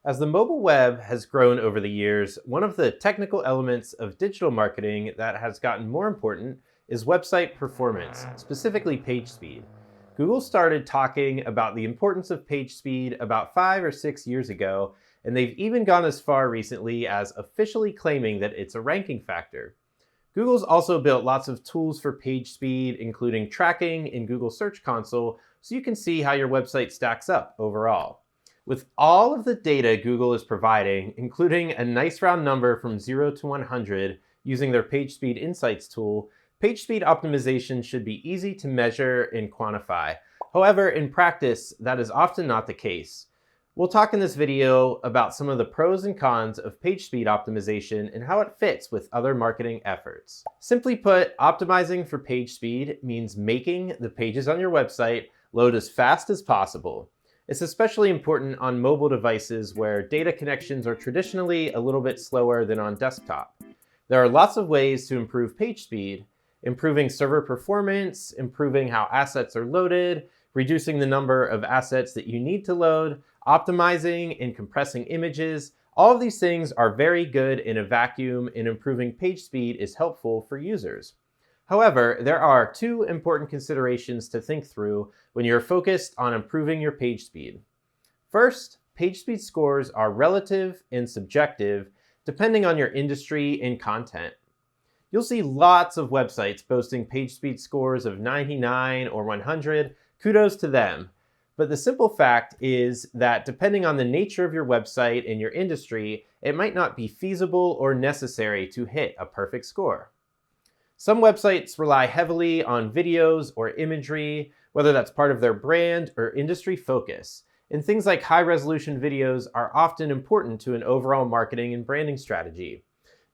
As the mobile web has grown over the years, one of the technical elements of digital marketing that has gotten more important is website performance, specifically page speed. Google started talking about the importance of page speed about 5 or 6 years ago, and they've even gone as far recently as officially claiming that it's a ranking factor. Google's also built lots of tools for page speed, including tracking in Google Search Console, so you can see how your website stacks up overall. With all of the data Google is providing, including a nice round number from 0 to 100 using their PageSpeed Insights tool, page speed optimization should be easy to measure and quantify. However, in practice, that is often not the case. We'll talk in this video about some of the pros and cons of page speed optimization and how it fits with other marketing efforts. Simply put, optimizing for page speed means making the pages on your website load as fast as possible. It's especially important on mobile devices where data connections are traditionally a little bit slower than on desktop. There are lots of ways to improve page speed: improving server performance, improving how assets are loaded, reducing the number of assets that you need to load, optimizing and compressing images. All of these things are very good in a vacuum, and improving page speed is helpful for users. However, there are two important considerations to think through when you're focused on improving your page speed. First, page speed scores are relative and subjective depending on your industry and content. You'll see lots of websites boasting page speed scores of 99 or 100. Kudos to them. But the simple fact is that depending on the nature of your website and your industry, it might not be feasible or necessary to hit a perfect score. Some websites rely heavily on videos or imagery, whether that's part of their brand or industry focus. And things like high-resolution videos are often important to an overall marketing and branding strategy.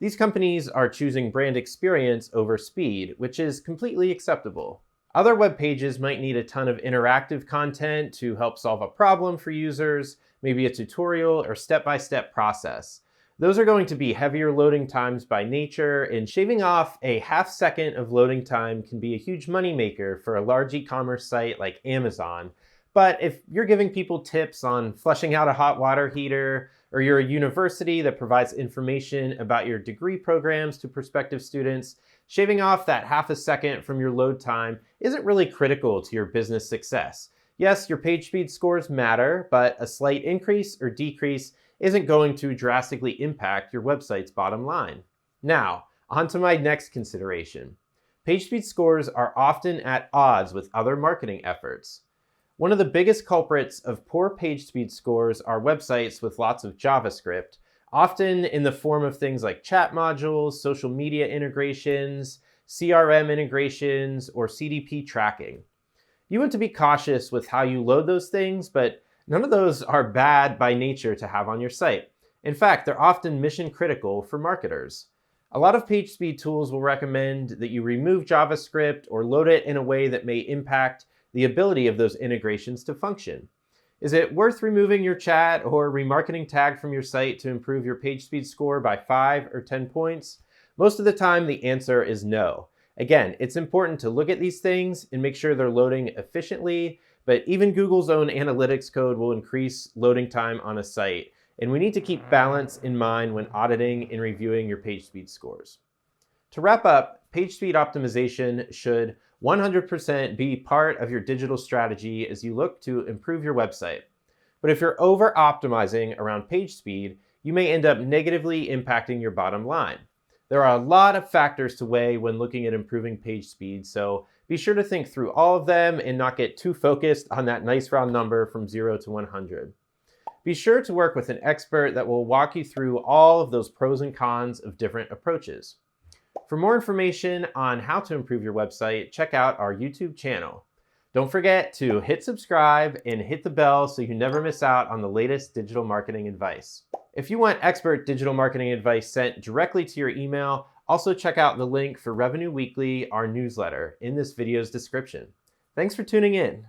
These companies are choosing brand experience over speed, which is completely acceptable. Other web pages might need a ton of interactive content to help solve a problem for users, maybe a tutorial or step-by-step process. Those are going to be heavier loading times by nature, and shaving off a half second of loading time can be a huge moneymaker for a large e-commerce site like Amazon. But if you're giving people tips on flushing out a hot water heater, or you're a university that provides information about your degree programs to prospective students, shaving off that half a second from your load time isn't really critical to your business success. Yes, your page speed scores matter, but a slight increase or decrease isn't going to drastically impact your website's bottom line. Now, on to my next consideration. Page speed scores are often at odds with other marketing efforts. One of the biggest culprits of poor page speed scores are websites with lots of JavaScript, often in the form of things like chat modules, social media integrations, CRM integrations, or CDP tracking. You want to be cautious with how you load those things, but none of those are bad by nature to have on your site. In fact, they're often mission critical for marketers. A lot of page speed tools will recommend that you remove JavaScript or load it in a way that may impact the ability of those integrations to function. Is it worth removing your chat or remarketing tag from your site to improve your page speed score by 5 or 10 points? Most of the time, the answer is no. Again, it's important to look at these things and make sure they're loading efficiently, but even Google's own analytics code will increase loading time on a site, and we need to keep balance in mind when auditing and reviewing your page speed scores. To wrap up, page speed optimization should 100% be part of your digital strategy as you look to improve your website. But if you're over-optimizing around page speed, you may end up negatively impacting your bottom line. There are a lot of factors to weigh when looking at improving page speed, so be sure to think through all of them and not get too focused on that nice round number from 0 to 100. Be sure to work with an expert that will walk you through all of those pros and cons of different approaches. For more information on how to improve your website, check out our YouTube channel. Don't forget to hit subscribe and hit the bell so you never miss out on the latest digital marketing advice. If you want expert digital marketing advice sent directly to your email, also check out the link for Revenue Weekly, our newsletter, in this video's description. Thanks for tuning in.